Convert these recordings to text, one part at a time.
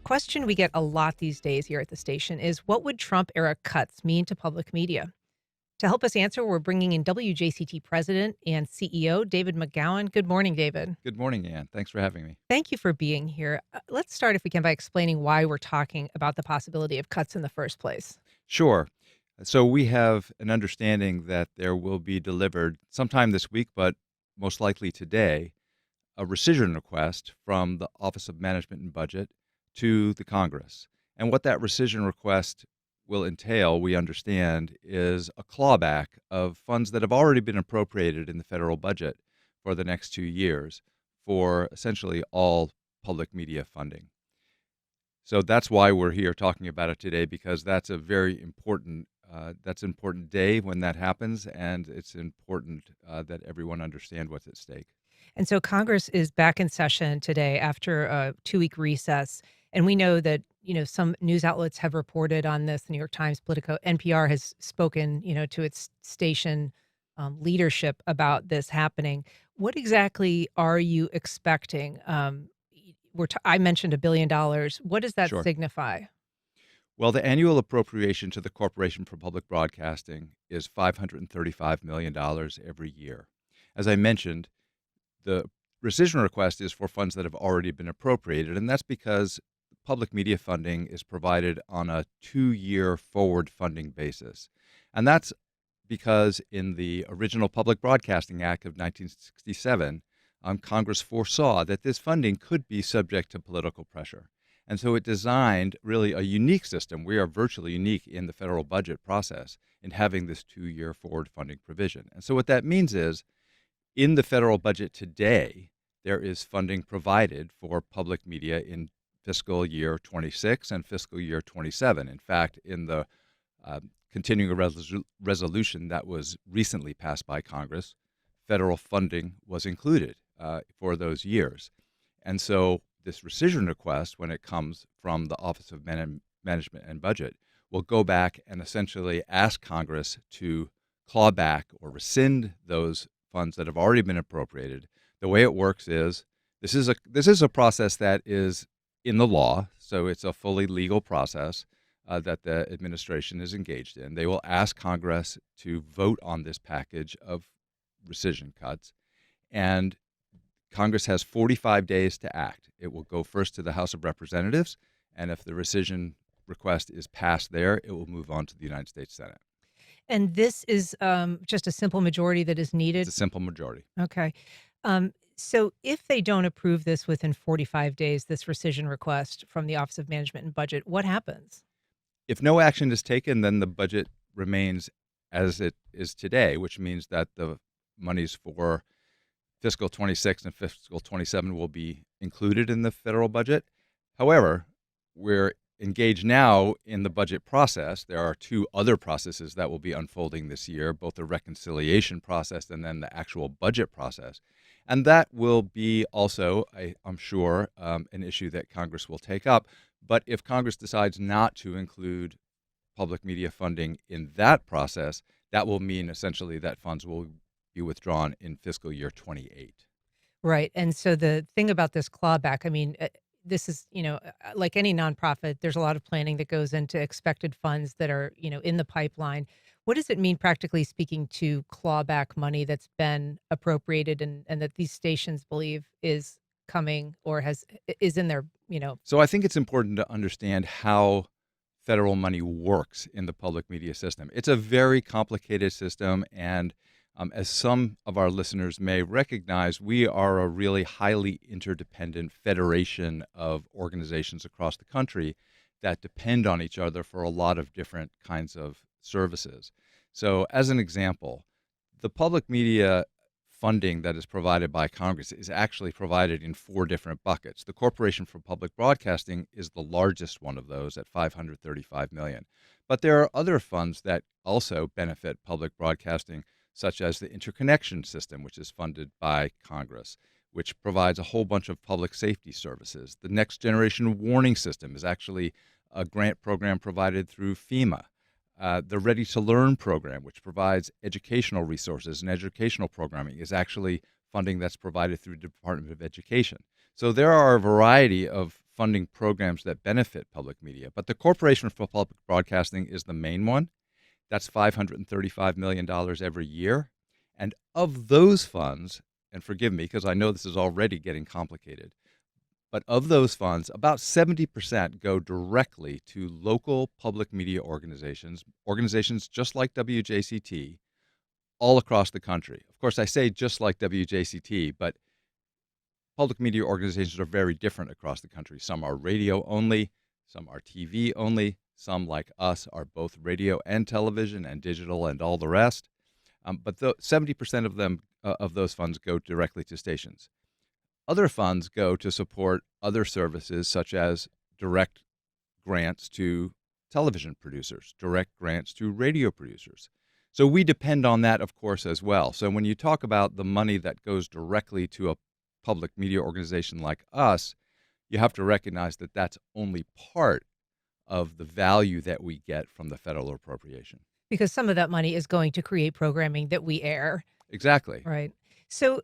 question we get a lot these days here at the station is what would Trump era cuts mean to public media? To help us answer, we're bringing in WJCT President and CEO David McGowan. Good morning, David. Good morning, Ann. Thanks for having me. Thank you for being here. Let's start, if we can, by explaining why we're talking about the possibility of cuts in the first place. Sure. So we have an understanding that there will be delivered sometime this week, but most likely today, a rescission request from the Office of Management and Budget to the Congress. And what that rescission request will entail, we understand, is a clawback of funds that have already been appropriated in the federal budget for the next 2 years for essentially all public media funding. So that's why we're here talking about it today, because that's a very important that's an important day when that happens, and it's important that everyone understand what's at stake. And so Congress is back in session today after a 2-week recess. And we know that, some news outlets have reported on this. The New York Times, Politico, NPR has spoken, to its station leadership about this happening. What exactly are you expecting? I mentioned $1 billion. What does that Sure. signify? Well, the annual appropriation to the Corporation for Public Broadcasting is $535 million every year. As I mentioned, the rescission request is for funds that have already been appropriated, and that's because public media funding is provided on a 2-year forward funding basis. And that's because in the original Public Broadcasting Act of 1967, Congress foresaw that this funding could be subject to political pressure. And so it designed really a unique system. We are virtually unique in the federal budget process in having this 2-year forward funding provision. And so what that means is, in the federal budget today, there is funding provided for public media in fiscal year 26 and fiscal year 27. In fact, in the continuing resolution that was recently passed by Congress, federal funding was included for those years. And so this rescission request, when it comes from the Office of Management and Budget, will go back and essentially ask Congress to claw back or rescind those funds that have already been appropriated. The way it works is this is a process that is in the law, so it's a fully legal process that the administration is engaged in. They will ask Congress to vote on this package of rescission cuts, and Congress has 45 days to act. It will go first to the House of Representatives, and if the rescission request is passed there, it will move on to the United States Senate. And this is just a simple majority that is needed? It's a simple majority. Okay. So if they don't approve this within 45 days, this rescission request from the Office of Management and Budget, what happens? If no action is taken, then the budget remains as it is today, which means that the monies for fiscal 26 and fiscal 27 will be included in the federal budget. However, we're engaged now in the budget process. There are 2 other processes that will be unfolding this year, both the reconciliation process and then the actual budget process. And that will be also, I'm sure, an issue that Congress will take up. But if Congress decides not to include public media funding in that process, that will mean essentially that funds will be withdrawn in fiscal year 28. Right. And so the thing about this clawback, this is, like any nonprofit, there's a lot of planning that goes into expected funds that are, in the pipeline. What does it mean, practically speaking, to claw back money that's been appropriated and that these stations believe is coming or is in their, So I think it's important to understand how federal money works in the public media system. It's a very complicated system, and as some of our listeners may recognize, we are a really highly interdependent federation of organizations across the country that depend on each other for a lot of different kinds of services. So as an example, the public media funding that is provided by Congress is actually provided in 4 different buckets. The Corporation for Public Broadcasting is the largest one of those at $535 million. But there are other funds that also benefit public broadcasting, such as the Interconnection System, which is funded by Congress, which provides a whole bunch of public safety services. The Next Generation Warning System is actually a grant program provided through FEMA. The Ready to Learn program, which provides educational resources and educational programming, is actually funding that's provided through the Department of Education. So there are a variety of funding programs that benefit public media, but the Corporation for Public Broadcasting is the main one. That's $535 million every year. And of those funds, and forgive me because I know this is already getting complicated, but of those funds, about 70% go directly to local public media organizations, organizations just like WJCT, all across the country. Of course, I say just like WJCT, but public media organizations are very different across the country. Some are radio only, some are TV only, some, like us, are both radio and television and digital and all the rest. But 70% of them, of those funds, go directly to stations. Other funds go to support other services, such as direct grants to television producers, direct grants to radio producers. So we depend on that, of course, as well. So when you talk about the money that goes directly to a public media organization like us, you have to recognize that that's only part of the value that we get from the federal appropriation. Because some of that money is going to create programming that we air. Exactly. Right. So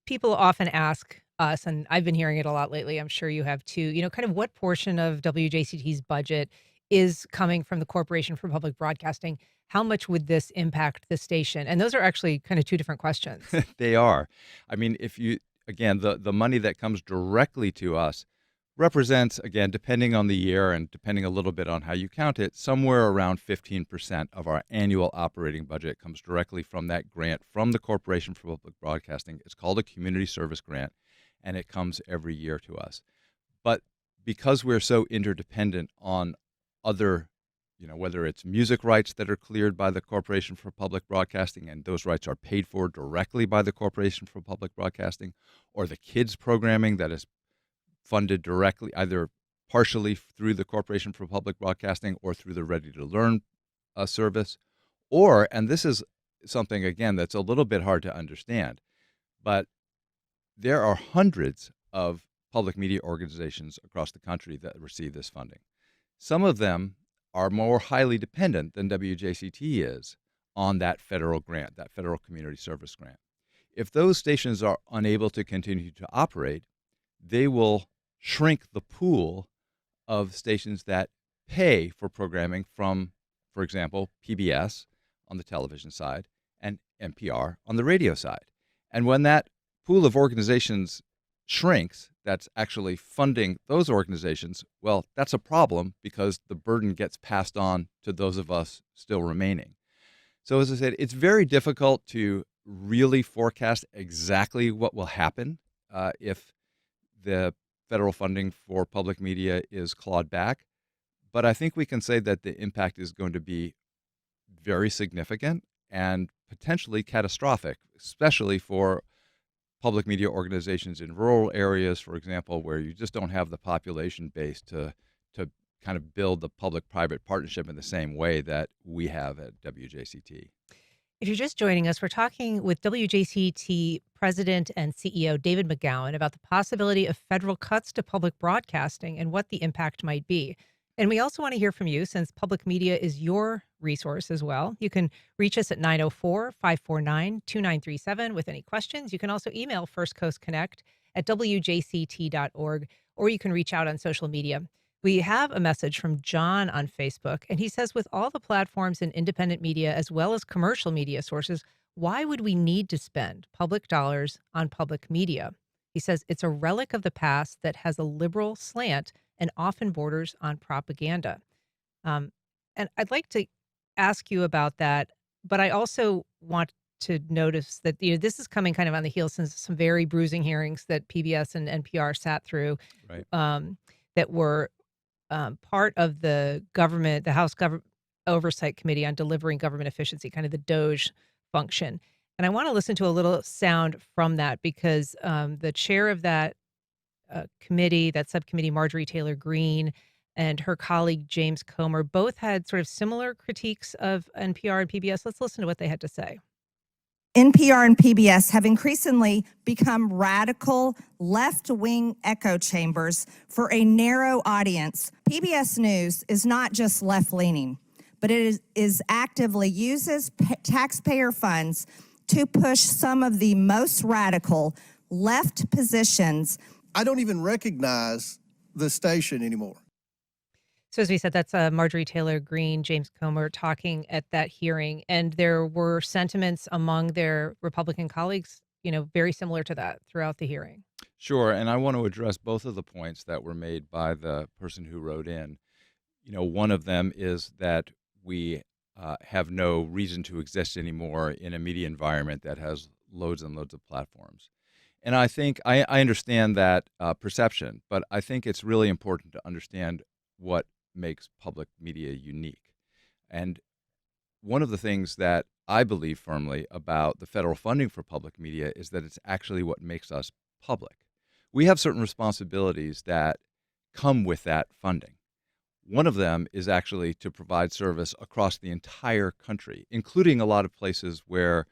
people often ask us, and I've been hearing it a lot lately, I'm sure you have too, kind of what portion of WJCT's budget is coming from the Corporation for Public Broadcasting? How much would this impact the station? And those are actually kind of two different questions. They are. I mean, again, the money that comes directly to us represents, again, depending on the year and depending a little bit on how you count it, somewhere around 15% of our annual operating budget comes directly from that grant from the Corporation for Public Broadcasting. It's called a community service grant, and it comes every year to us. But because we're so interdependent on other, whether it's music rights that are cleared by the Corporation for Public Broadcasting, and those rights are paid for directly by the Corporation for Public Broadcasting, or the kids programming that is funded directly, either partially through the Corporation for Public Broadcasting or through the Ready to Learn service, or, and this is something, again, that's a little bit hard to understand, but there are hundreds of public media organizations across the country that receive this funding. Some of them are more highly dependent than WJCT is on that federal grant, that federal community service grant. If those stations are unable to continue to operate, they will shrink the pool of stations that pay for programming from, for example, PBS on the television side and NPR on the radio side. And when that pool of organizations shrinks, that's actually funding those organizations, well, that's a problem because the burden gets passed on to those of us still remaining. So as I said, it's very difficult to really forecast exactly what will happen if the federal funding for public media is clawed back. But I think we can say that the impact is going to be very significant and potentially catastrophic, especially for public media organizations in rural areas, for example, where you just don't have the population base to kind of build the public-private partnership in the same way that we have at WJCT. If you're just joining us, we're talking with WJCT President and CEO David McGowan about the possibility of federal cuts to public broadcasting and what the impact might be. And we also want to hear from you, since public media is your resource as well. You can reach us at 904-549-2937 with any questions. You can also email First Coast Connect at wjct.org, or you can reach out on social media. We have a message from John on Facebook, and he says, with all the platforms in independent media as well as commercial media sources, why would we need to spend public dollars on public media? He says it's a relic of the past that has a liberal slant and often borders on propaganda. And I'd like to ask you about that, but I also want to notice that this is coming kind of on the heels of some very bruising hearings that PBS and NPR sat through, Right. that were part of the House Government Oversight Committee on Delivering Government Efficiency, kind of the DOGE function. And I want to listen to a little sound from that because the chair of that committee, that subcommittee, Marjorie Taylor Greene, and her colleague James Comer both had sort of similar critiques of NPR and PBS. Let's listen to what they had to say. NPR and PBS have increasingly become radical left-wing echo chambers for a narrow audience. PBS News is not just left-leaning, but it is actively uses taxpayer funds to push some of the most radical left positions I don't even recognize the station anymore. So as we said, that's Marjorie Taylor Greene, James Comer talking at that hearing, and there were sentiments among their Republican colleagues, very similar to that throughout the hearing. Sure, and I want to address both of the points that were made by the person who wrote in. One of them is that we have no reason to exist anymore in a media environment that has loads and loads of platforms. And I think I understand that perception, but I think it's really important to understand what makes public media unique. And one of the things that I believe firmly about the federal funding for public media is that it's actually what makes us public. We have certain responsibilities that come with that funding. One of them is actually to provide service across the entire country, including a lot of places where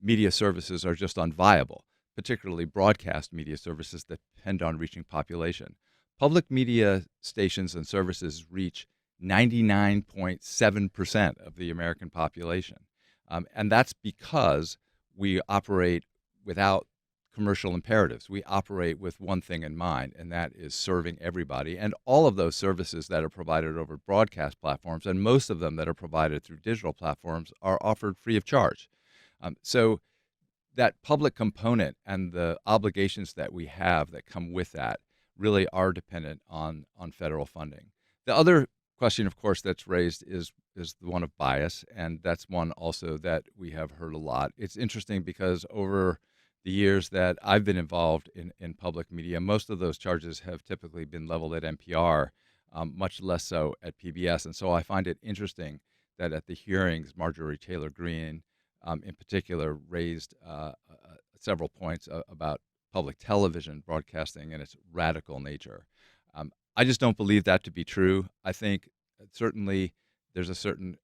media services are just unviable, particularly broadcast media services that depend on reaching population. Public media stations and services reach 99.7% of the American population. And that's because we operate without commercial imperatives. We operate with one thing in mind, and that is serving everybody. And all of those services that are provided over broadcast platforms, and most of them that are provided through digital platforms, are offered free of charge. So that public component and the obligations that we have that come with that really are dependent on federal funding. The other question, of course, that's raised is the one of bias, and that's one also that we have heard a lot. It's interesting because over the years that I've been involved in public media, most of those charges have typically been leveled at NPR, much less so at PBS. And so I find it interesting that at the hearings, Marjorie Taylor Greene, in particular, raised several points about public television broadcasting and its radical nature. I just don't believe that to be true. I think certainly there's a certain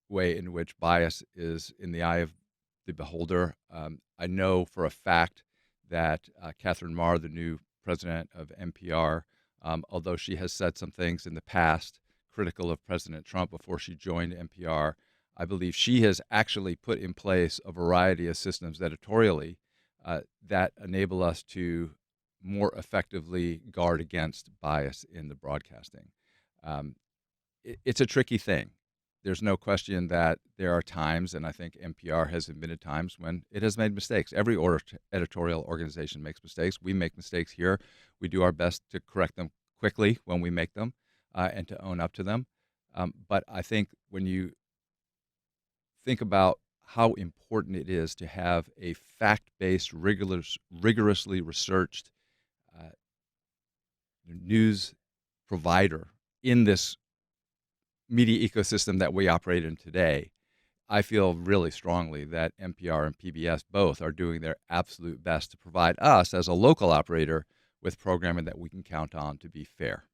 way in which bias is in the eye of the beholder. I know for a fact that Catherine Marr, the new president of NPR, although she has said some things in the past critical of President Trump before she joined NPR, I believe she has actually put in place a variety of systems editorially that enable us to more effectively guard against bias in the broadcasting. It's a tricky thing. There's no question that there are times, and I think NPR has admitted times, when it has made mistakes. Every editorial organization makes mistakes. We make mistakes here. We do our best to correct them quickly when we make them and to own up to them. But I think when you think about how important it is to have a fact-based, rigorously researched news provider in this media ecosystem that we operate in today, I feel really strongly that NPR and PBS both are doing their absolute best to provide us as a local operator with programming that we can count on to be fair.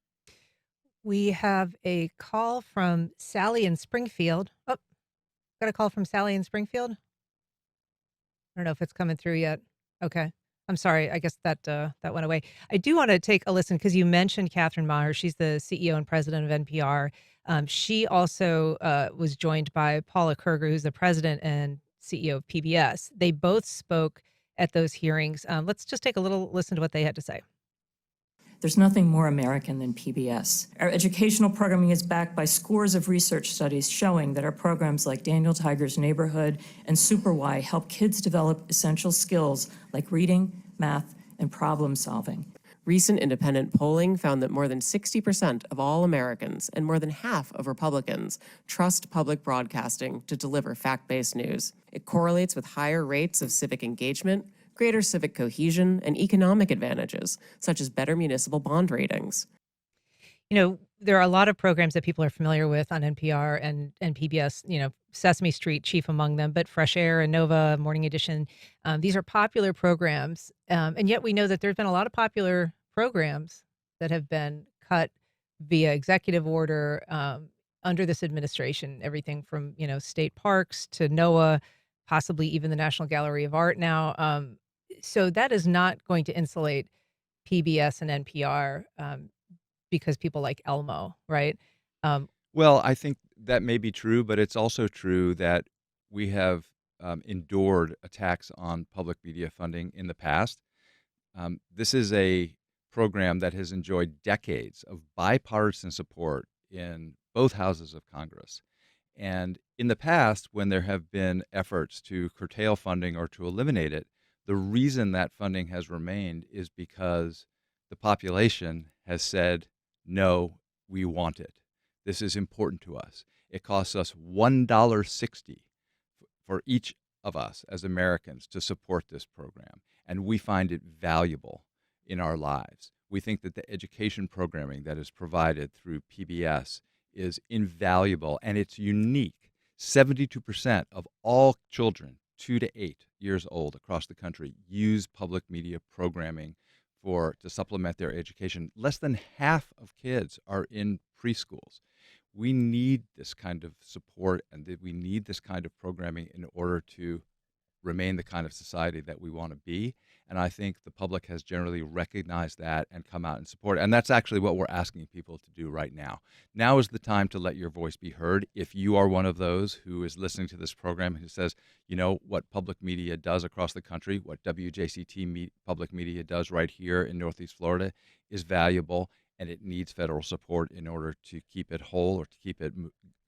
We have a call from Sally in Springfield. Oh, got a call from Sally in Springfield? I don't know if it's coming through yet. Okay. I'm sorry. I guess that went away. I do want to take a listen because you mentioned Catherine Maher. She's the CEO and president of NPR. She also was joined by Paula Kerger, who's the president and CEO of PBS. They both spoke at those hearings. Let's just take a little listen to what they had to say. There's nothing more American than PBS. Our educational programming is backed by scores of research studies showing that our programs like Daniel Tiger's Neighborhood and Super Why help kids develop essential skills like reading, math, and problem solving. Recent independent polling found that more than 60% of all Americans and more than half of Republicans trust public broadcasting to deliver fact-based news. It correlates with higher rates of civic engagement, greater civic cohesion, and economic advantages, such as better municipal bond ratings. There are a lot of programs that people are familiar with on NPR and PBS, Sesame Street, chief among them, but Fresh Air and Nova, Morning Edition. These are popular programs. And yet we know that there's been a lot of popular programs that have been cut via executive order under this administration, everything from, state parks to NOAA, possibly even the National Gallery of Art now. So that is not going to insulate PBS and NPR because people like Elmo, right? Well, I think that may be true, but it's also true that we have endured attacks on public media funding in the past. This is a program that has enjoyed decades of bipartisan support in both houses of Congress. And in the past, when there have been efforts to curtail funding or to eliminate it, the reason that funding has remained is because the population has said, no, we want it. This is important to us. It costs us $1.60 for each of us as Americans to support this program, and we find it valuable in our lives. We think that the education programming that is provided through PBS is invaluable and it's unique. 72% of all children 2 to 8 years old across the country use public media programming to supplement their education. Less than half of kids are in preschools. We need this kind of support and we need this kind of programming in order to remain the kind of society that we want to be. And I think the public has generally recognized that and come out and support it. And that's actually what we're asking people to do right now. Now is the time to let your voice be heard. If you are one of those who is listening to this program who says, you know, what public media does across the country, what WJCT public media does right here in Northeast Florida is valuable, and it needs federal support in order to keep it whole or to keep it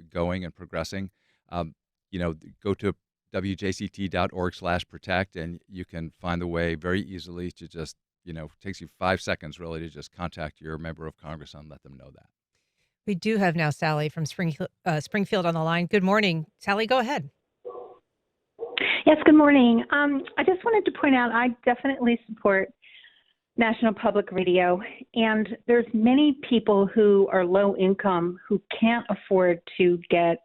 going and progressing, go to wjct.org/protect, and you can find the way very easily to just, it takes you 5 seconds really to just contact your member of Congress and let them know that. We do have now Sally from Springfield on the line. Good morning. Sally, go ahead. Yes, good morning. I just wanted to point out I definitely support National Public Radio, and there's many people who are low income who can't afford to get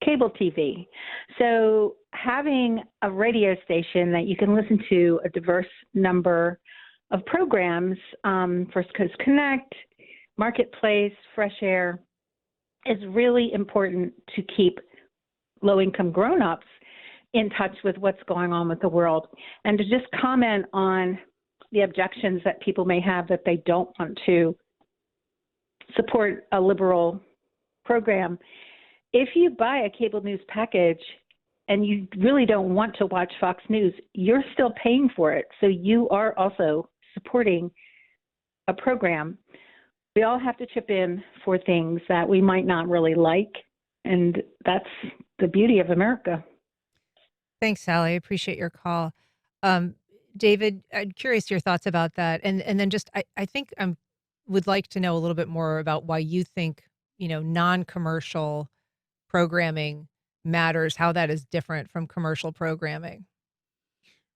cable TV. So having a radio station that you can listen to a diverse number of programs, First Coast Connect, Marketplace, Fresh Air, is really important to keep low-income grown-ups in touch with what's going on with the world. And to just comment on the objections that people may have that they don't want to support a liberal program. If you buy a cable news package and you really don't want to watch Fox News, you're still paying for it. So you are also supporting a program. We all have to chip in for things that we might not really like, and that's the beauty of America. Thanks, Sally. I appreciate your call. David, I'm curious your thoughts about that. And then just, I think I would like to know a little bit more about why you think, non-commercial programming matters, how that is different from commercial programming.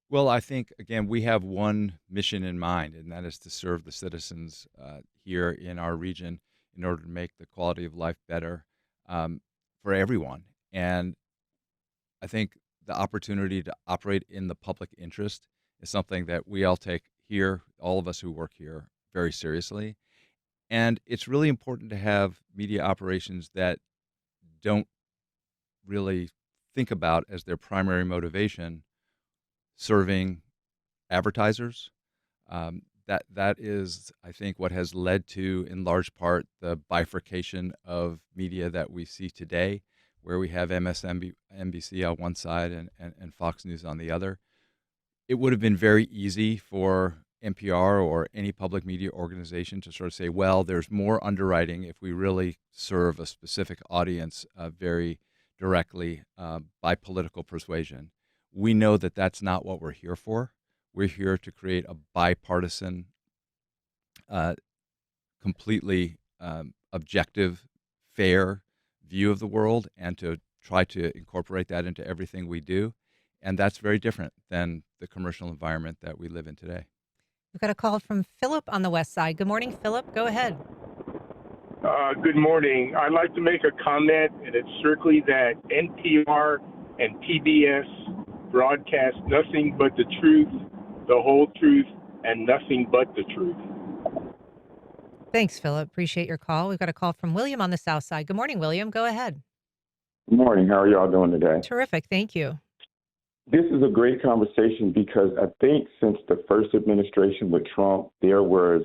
Well, I think, again, we have one mission in mind, and that is to serve the citizens here in our region in order to make the quality of life better for everyone. And I think the opportunity to operate in the public interest is something that we all take here, all of us who work here, very seriously. And it's really important to have media operations that don't really think about as their primary motivation serving advertisers. That is, I think, what has led to, in large part, the bifurcation of media that we see today, where we have MSNBC on one side and Fox News on the other. It would have been very easy for NPR or any public media organization to sort of say, well, there's more underwriting if we really serve a specific audience very directly by political persuasion. We know that that's not what we're here for. We're here to create a bipartisan, completely objective, fair view of the world and to try to incorporate that into everything we do. And that's very different than the commercial environment that we live in today. We've got a call from Philip on the west side. Good morning, Philip. Go ahead. Good morning. I'd like to make a comment, and it's strictly that NPR and PBS broadcast nothing but the truth, the whole truth, and nothing but the truth. Thanks, Philip. Appreciate your call. We've got a call from William on the south side. Good morning, William. Go ahead. Good morning. How are y'all doing today? Terrific. Thank you. This is a great conversation because I think since the first administration with Trump, there was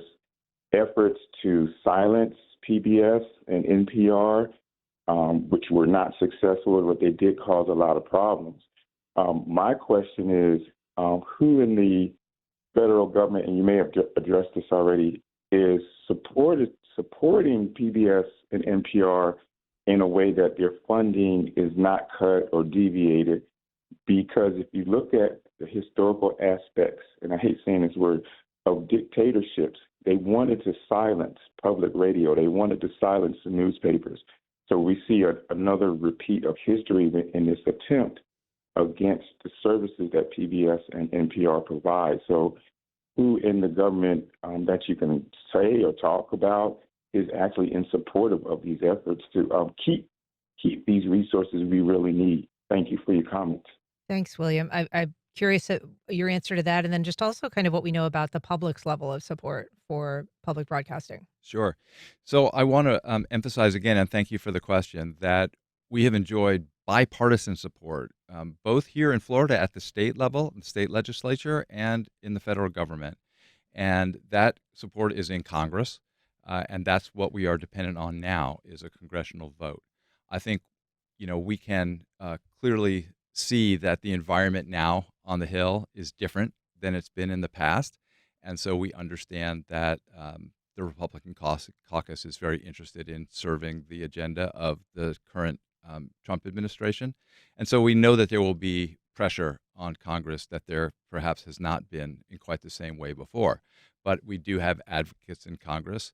efforts to silence PBS and NPR, which were not successful, but they did cause a lot of problems. My question is, who in the federal government, and you may have addressed this already, is supporting PBS and NPR in a way that their funding is not cut or deviated. Because if you look at the historical aspects, and I hate saying this word, of dictatorships, they wanted to silence public radio. They wanted to silence the newspapers. So we see another repeat of history in this attempt against the services that PBS and NPR provide. So who in the government that you can say or talk about is actually in support of these efforts to keep these resources we really need? Thank you for your comments. Thanks, William. I'm curious at your answer to that, and then just also kind of what we know about the public's level of support for public broadcasting. Sure. So I want to emphasize again, and thank you for the question, that we have enjoyed bipartisan support, both here in Florida at the state level, the state legislature, and in the federal government. And that support is in Congress, and that's what we are dependent on now is a congressional vote. I think, we can clearly see that the environment now on the Hill is different than it's been in the past. And so we understand that the Republican caucus is very interested in serving the agenda of the current Trump administration. And so we know that there will be pressure on Congress that there perhaps has not been in quite the same way before. But we do have advocates in Congress,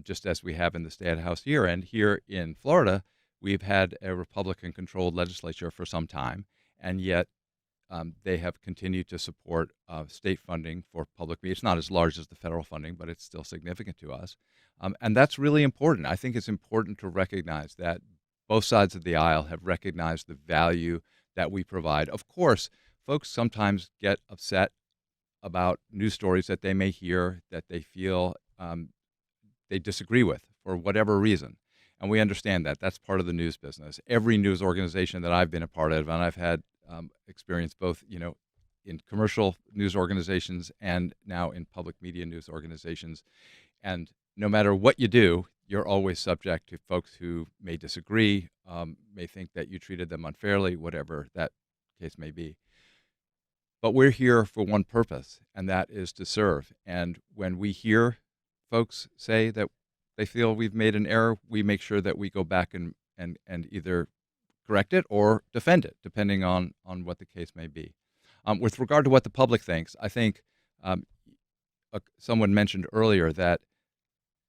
just as we have in the State House here. And here in Florida, we've had a Republican-controlled legislature for some time, and yet they have continued to support state funding for public media. It's not as large as the federal funding, but it's still significant to us. And that's really important. I think it's important to recognize that both sides of the aisle have recognized the value that we provide. Of course, folks sometimes get upset about news stories that they may hear that they feel they disagree with for whatever reason. And we understand that. That's part of the news business. Every news organization that I've been a part of, and I've had experience both, in commercial news organizations and now in public media news organizations. And no matter what you do, you're always subject to folks who may disagree, may think that you treated them unfairly, whatever that case may be. But we're here for one purpose, and that is to serve. And when we hear folks say that they feel we've made an error, we make sure that we go back and either correct it or defend it, depending on what the case may be. With regard to what the public thinks, I think someone mentioned earlier that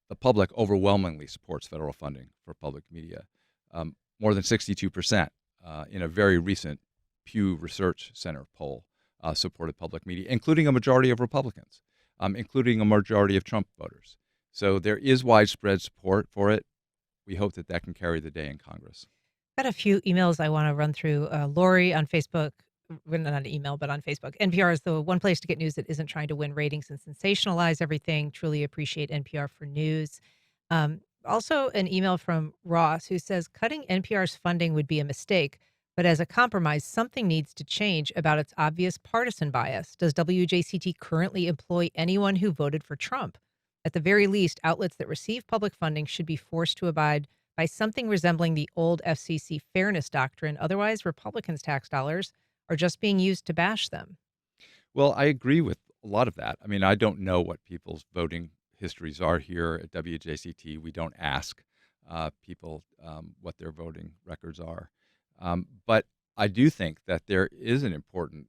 the public overwhelmingly supports federal funding for public media, more than 62% in a very recent Pew Research Center poll supported public media, including a majority of Republicans, including a majority of Trump voters. So there is widespread support for it. We hope that that can carry the day in Congress. Got a few emails I want to run through. Lori on Facebook, well, not an email, but on Facebook. NPR is the one place to get news that isn't trying to win ratings and sensationalize everything. Truly appreciate NPR for news. Also, an email from Ross who says cutting NPR's funding would be a mistake, but as a compromise, something needs to change about its obvious partisan bias. Does WJCT currently employ anyone who voted for Trump? At the very least, outlets that receive public funding should be forced to abide by something resembling the old FCC fairness doctrine. Otherwise, Republicans' tax dollars are just being used to bash them. Well, I agree with a lot of that. I mean, I don't know what people's voting histories are here at WJCT. We don't ask people what their voting records are. But I do think that there is an important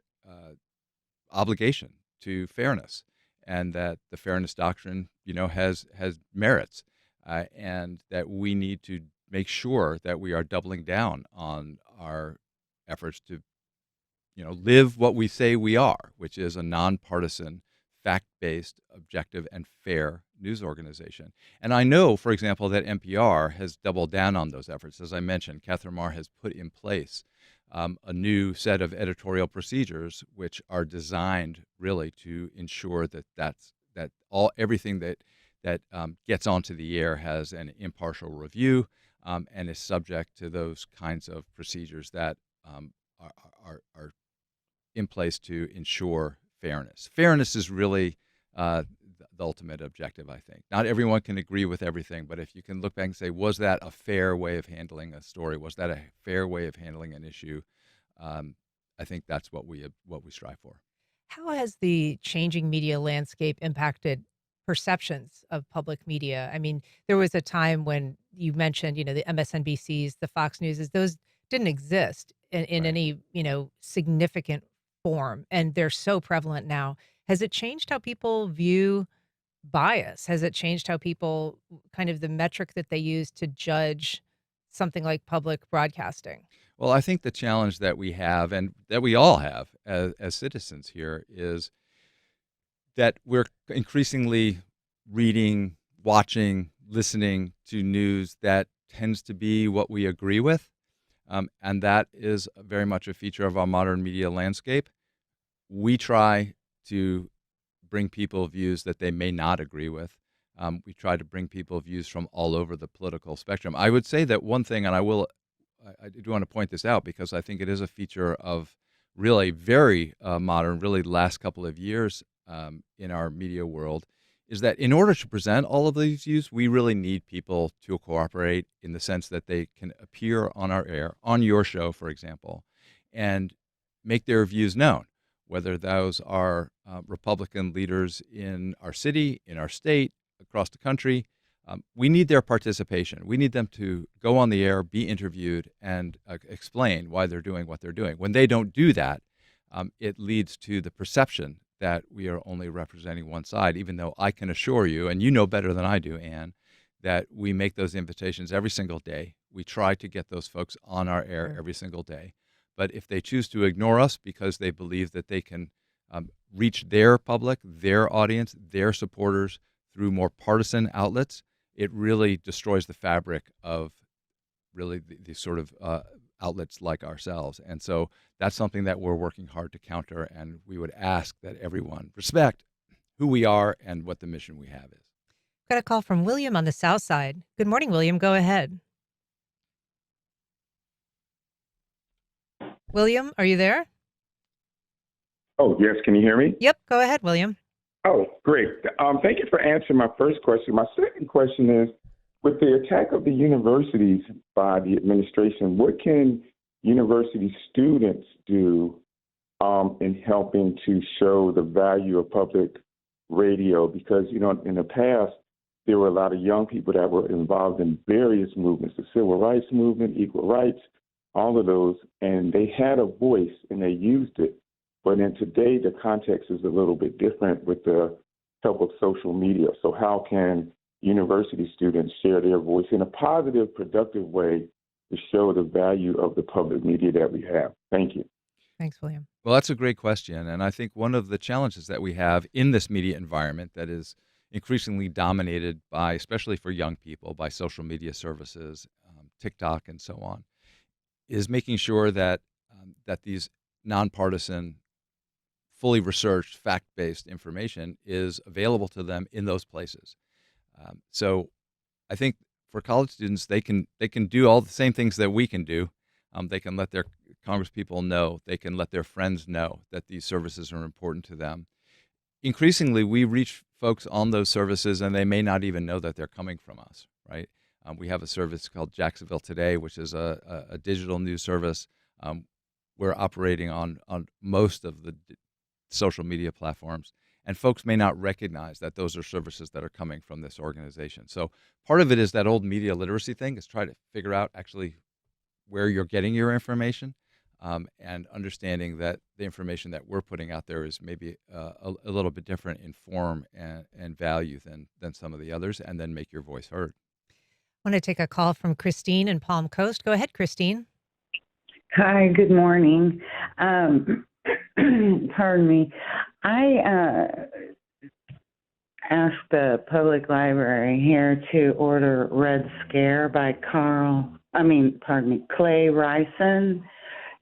obligation to fairness, and that the fairness doctrine, has merits, and that we need to make sure that we are doubling down on our efforts to, live what we say we are, which is a nonpartisan, fact-based, objective, and fair news organization. And I know, for example, that NPR has doubled down on those efforts. As I mentioned, Catherine Marr has put in place a new set of editorial procedures, which are designed really to ensure that everything that gets onto the air has an impartial review and is subject to those kinds of procedures that are in place to ensure fairness. Fairness is really the ultimate objective, I think. Not everyone can agree with everything, but if you can look back and say, was that a fair way of handling a story? Was that a fair way of handling an issue? I think that's what we strive for. How has the changing media landscape impacted perceptions of public media? I mean, there was a time when you mentioned, the MSNBCs, the Fox Newses, those didn't exist in Right. any, significant form, and they're so prevalent now. Has it changed how people view bias? Has it changed how people kind of the metric that they use to judge something like public broadcasting? Well, I think the challenge that we have and that we all have as citizens here is that we're increasingly reading, watching, listening to news that tends to be what we agree with. And that is very much a feature of our modern media landscape. We try to bring people views that they may not agree with. We try to bring people views from all over the political spectrum. I would say that one thing, and I do want to point this out because I think it is a feature of really very modern, really last couple of years in our media world, is that in order to present all of these views, we really need people to cooperate in the sense that they can appear on our air, on your show, for example, and make their views known, whether those are Republican leaders in our city, in our state, across the country. We need their participation. We need them to go on the air, be interviewed, and explain why they're doing what they're doing. When they don't do that, it leads to the perception that we are only representing one side, even though I can assure you, and you know better than I do, Ann, that we make those invitations every single day. We try to get those folks on our air Sure. every single day. But if they choose to ignore us because they believe that they can reach their public, their audience, their supporters through more partisan outlets, it really destroys the fabric of really the sort of outlets like ourselves. And so that's something that we're working hard to counter. And we would ask that everyone respect who we are and what the mission we have is. Got a call from William on the South Side. Good morning, William. Go ahead. William, are you there? Oh, yes. Can you hear me? Yep. Go ahead, William. Oh, great. Thank you for answering my first question. My second question is, with the attack of the universities by the administration, what can university students do in helping to show the value of public radio? Because, in the past, there were a lot of young people that were involved in various movements, the civil rights movement, equal rights, all of those, and they had a voice and they used it. But in today, the context is a little bit different with the help of social media. So how can university students share their voice in a positive, productive way to show the value of the public media that we have? Thank you. Thanks, William. Well, that's a great question. And I think one of the challenges that we have in this media environment that is increasingly dominated by, especially for young people, by social media services, TikTok and so on, is making sure that that these nonpartisan, fully researched, fact-based information is available to them in those places. So I think for college students, they can do all the same things that we can do. They can let their congresspeople know. They can let their friends know that these services are important to them. Increasingly, we reach folks on those services, and they may not even know that they're coming from us, right? We have a service called Jacksonville Today, which is a digital news service. We're operating on most of the social media platforms, and folks may not recognize that those are services that are coming from this organization. So part of it is that old media literacy thing, is try to figure out actually where you're getting your information, and understanding that the information that we're putting out there is maybe a little bit different in form and value than some of the others, and then make your voice heard. I want to take a call from Christine in Palm Coast. Go ahead, Christine. Hi, good morning. Pardon me. I asked the public library here to order Red Scare by Clay Ryson.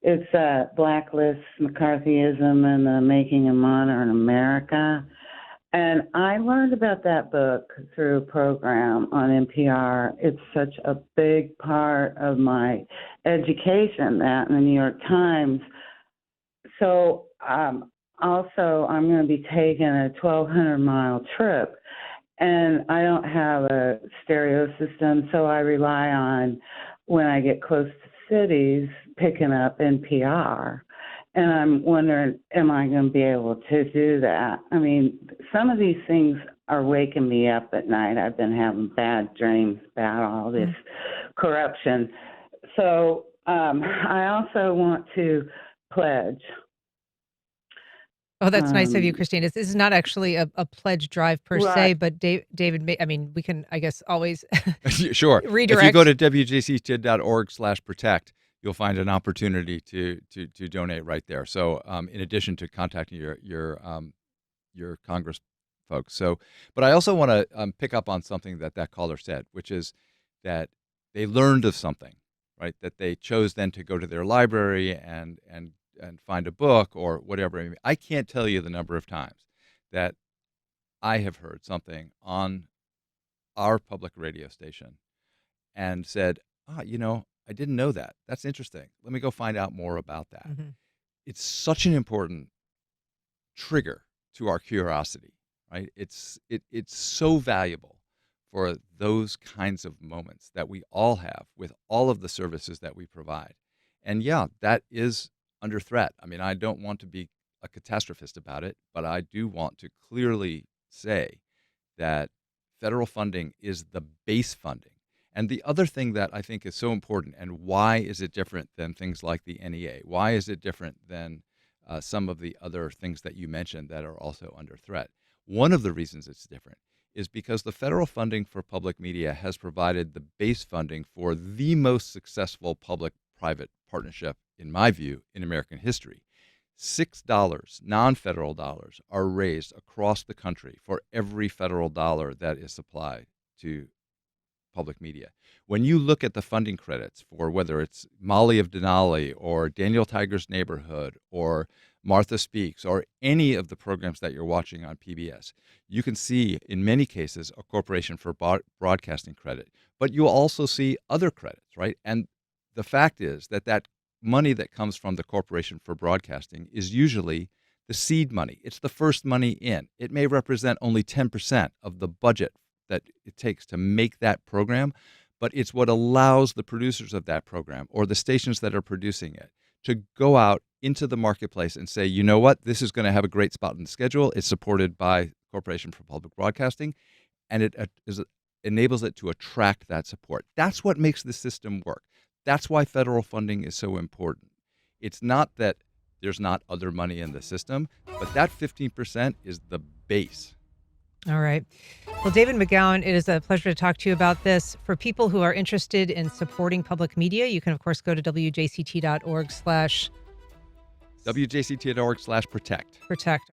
It's Blacklist McCarthyism and the Making a Modern America. And I learned about that book through a program on NPR. It's such a big part of my education, that in the New York Times. So also, I'm going to be taking a 1,200-mile trip, and I don't have a stereo system, so I rely on, when I get close to cities, picking up NPR. And I'm wondering, am I going to be able to do that? I mean, some of these things are waking me up at night. I've been having bad dreams about all this corruption. So I also want to pledge. Oh, that's nice of you, Christine. This is not actually a pledge drive per se, Right. but David, I mean, we can, I guess, always Sure. If you redirect. go to WJCT.org/protect, you'll find an opportunity to donate right there. So, in addition to contacting your Congress folks. So, but I also want to pick up on something that caller said, which is that they learned of something, right? That they chose then to go to their library and find a book or whatever. I mean, I can't tell you the number of times that I have heard something on our public radio station and said, I didn't know that. That's interesting. Let me go find out more about that. Mm-hmm. It's such an important trigger to our curiosity, right? It's so valuable for those kinds of moments that we all have with all of the services that we provide. And yeah, that is under threat. I mean, I don't want to be a catastrophist about it, but I do want to clearly say that federal funding is the base funding. And the other thing that I think is so important, and why is it different than things like the NEA? Why is it different than some of the other things that you mentioned that are also under threat? One of the reasons it's different is because the federal funding for public media has provided the base funding for the most successful public-private partnership, in my view, in American history. $6 non-federal dollars are raised across the country for every federal dollar that is supplied to public media. When you look at the funding credits for whether it's Molly of Denali or Daniel Tiger's Neighborhood or Martha Speaks or any of the programs that you're watching on PBS, you can see in many cases a Corporation for Broadcasting credit, but you'll also see other credits, right? And the fact is that money that comes from the Corporation for Broadcasting is usually the seed money. It's the first money in. It may represent only 10% of the budget that it takes to make that program, but it's what allows the producers of that program or the stations that are producing it to go out into the marketplace and say, you know what, this is going to have a great spot in the schedule. It's supported by Corporation for Public Broadcasting, and it enables it to attract that support. That's what makes the system work. That's why federal funding is so important. It's not that there's not other money in the system, but that 15% is the base. All right. Well, David McGowan, it is a pleasure to talk to you about this. For people who are interested in supporting public media, you can, of course, go to WJCT.org/protect. WJCT.org/protect.